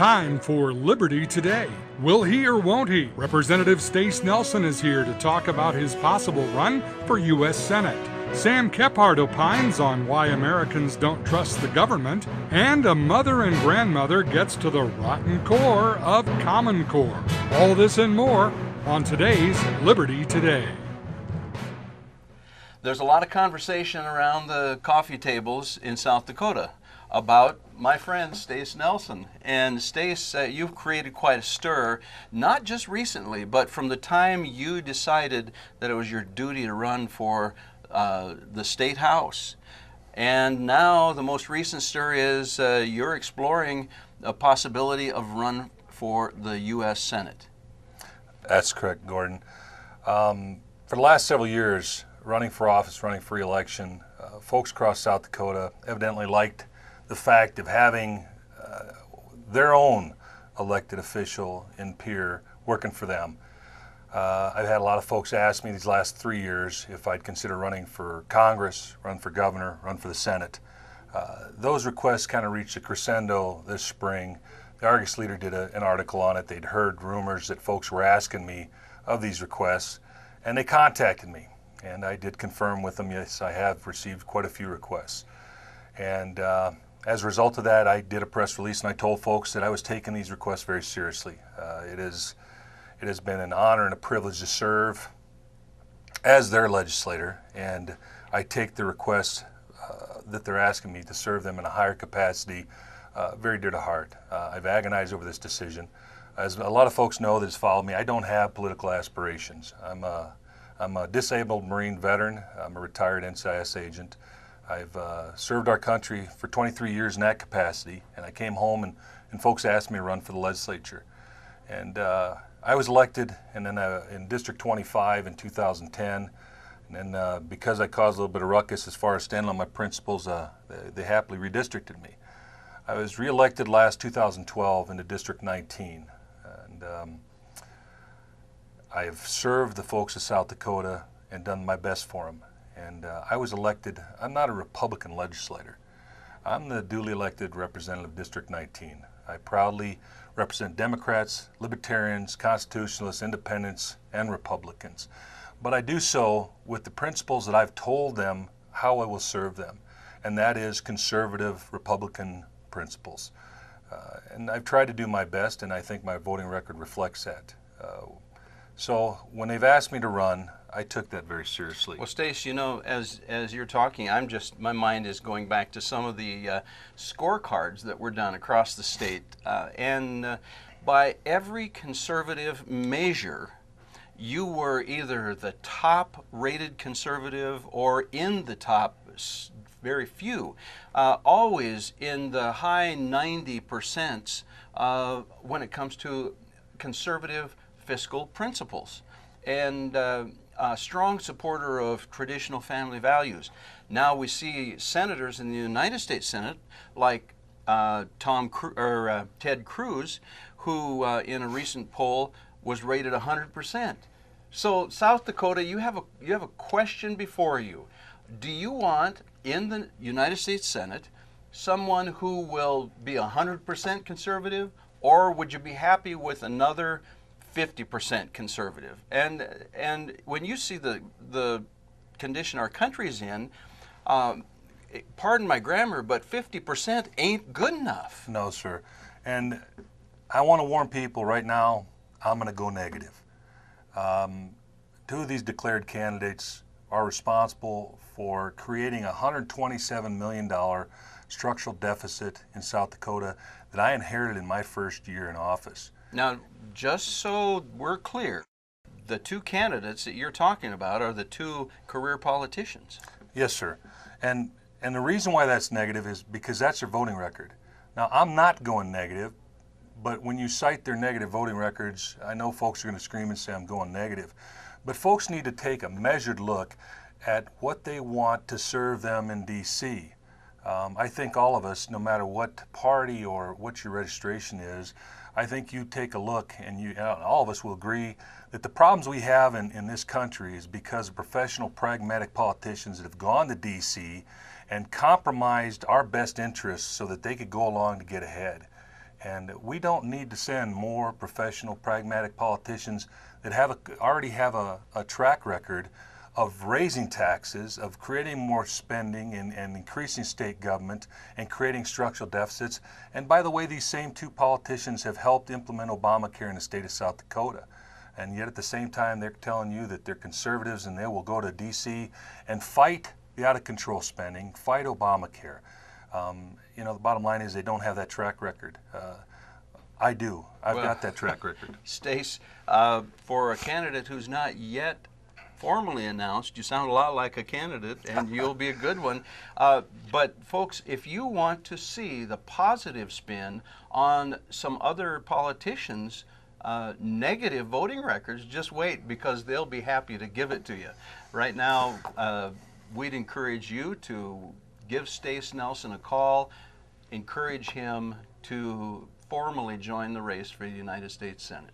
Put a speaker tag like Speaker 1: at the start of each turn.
Speaker 1: Time for Liberty Today. Will he or won't he? Representative Stace Nelson is here to talk about his possible run for U.S. Senate. Sam Kephart opines on why Americans don't trust the government, and a mother and grandmother gets to the rotten core of Common Core. All this and more on today's Liberty Today.
Speaker 2: There's a lot of conversation around the coffee tables in South Dakota about my friend Stace Nelson. And Stace, you've created quite a stir, not just recently, but from the time you decided that it was your duty to run for the state house. And now the most recent stir is you're exploring a possibility of run for the U.S. Senate.
Speaker 3: That's correct, Gordon. For the last several years, running for office, running for re-election, folks across South Dakota evidently liked the fact of having their own elected official in peer working for them. I've had a lot of folks ask me these last 3 years if I'd consider running for Congress, run for governor, run for the Senate. Those requests kind of reached a crescendo this spring. The Argus Leader did an article on it. They'd heard rumors that folks were asking me of these requests, and they contacted me. And I did confirm with them, yes, I have received quite a few requests. And as a result of that, I did a press release and I told folks that I was taking these requests very seriously. It has been an honor and a privilege to serve as their legislator, and I take the requests that they're asking me to serve them in a higher capacity very dear to heart. I've agonized over this decision. As a lot of folks know that has followed me, I don't have political aspirations. I'm a disabled Marine veteran. I'm a retired NCIS agent. I've served our country for 23 years in that capacity, and I came home and folks asked me to run for the legislature. And I was elected and then in District 25 in 2010, and then because I caused a little bit of ruckus as far as standing on my principles, they happily redistricted me. I was re-elected last 2012 into District 19, and I have served the folks of South Dakota and done my best for them. And I was elected. I'm not a Republican legislator. I'm the duly elected representative of District 19. I proudly represent Democrats, Libertarians, Constitutionalists, Independents, and Republicans. But I do so with the principles that I've told them how I will serve them, and that is conservative Republican principles. And I've tried to do my best, and I think my voting record reflects that. So when they've asked me to run, I took that very seriously.
Speaker 2: Well, Stace, you know, as you're talking, my mind is going back to some of the scorecards that were done across the state. And by every conservative measure, you were either the top-rated conservative or in the top very few, always in the high 90% when it comes to conservative fiscal principles, and a strong supporter of traditional family values. Now we see senators in the United States Senate like Ted Cruz, who in a recent poll was rated 100%. So South Dakota, you have a question before you. Do you want in the United States Senate someone who will be 100% conservative, or would you be happy with another 50% conservative? And when you see the condition our country's in, pardon my grammar, but 50% ain't good enough.
Speaker 3: No, sir. And I want to warn people right now, I'm going to go negative. Two of these declared candidates are responsible for creating a $127 million structural deficit in South Dakota that I inherited in my first year in office.
Speaker 2: Now, just so we're clear, the two candidates that you're talking about are the two career politicians.
Speaker 3: Yes, sir. And the reason why that's negative is because that's their voting record. Now, I'm not going negative, but when you cite their negative voting records, I know folks are going to scream and say I'm going negative. But folks need to take a measured look at what they want to serve them in D.C. I think all of us, no matter what party or what your registration is, I think you take a look and all of us will agree that the problems we have in this country is because of professional, pragmatic politicians that have gone to D.C. and compromised our best interests so that they could go along to get ahead. And we don't need to send more professional, pragmatic politicians that already have a track record of raising taxes, of creating more spending and increasing state government and creating structural deficits. And by the way, these same two politicians have helped implement Obamacare in the state of South Dakota. And yet at the same time, they're telling you that they're conservatives and they will go to D.C. and fight the out-of-control spending, fight Obamacare. You know, the bottom line is they don't have that track record. I do. I've got that track record.
Speaker 2: Stace, for a candidate who's not yet formally announced, you sound a lot like a candidate, and you'll be a good one. But folks, if you want to see the positive spin on some other politicians' negative voting records, just wait, because they'll be happy to give it to you. Right now, we'd encourage you to give Stace Nelson a call, encourage him to formally join the race for the United States Senate.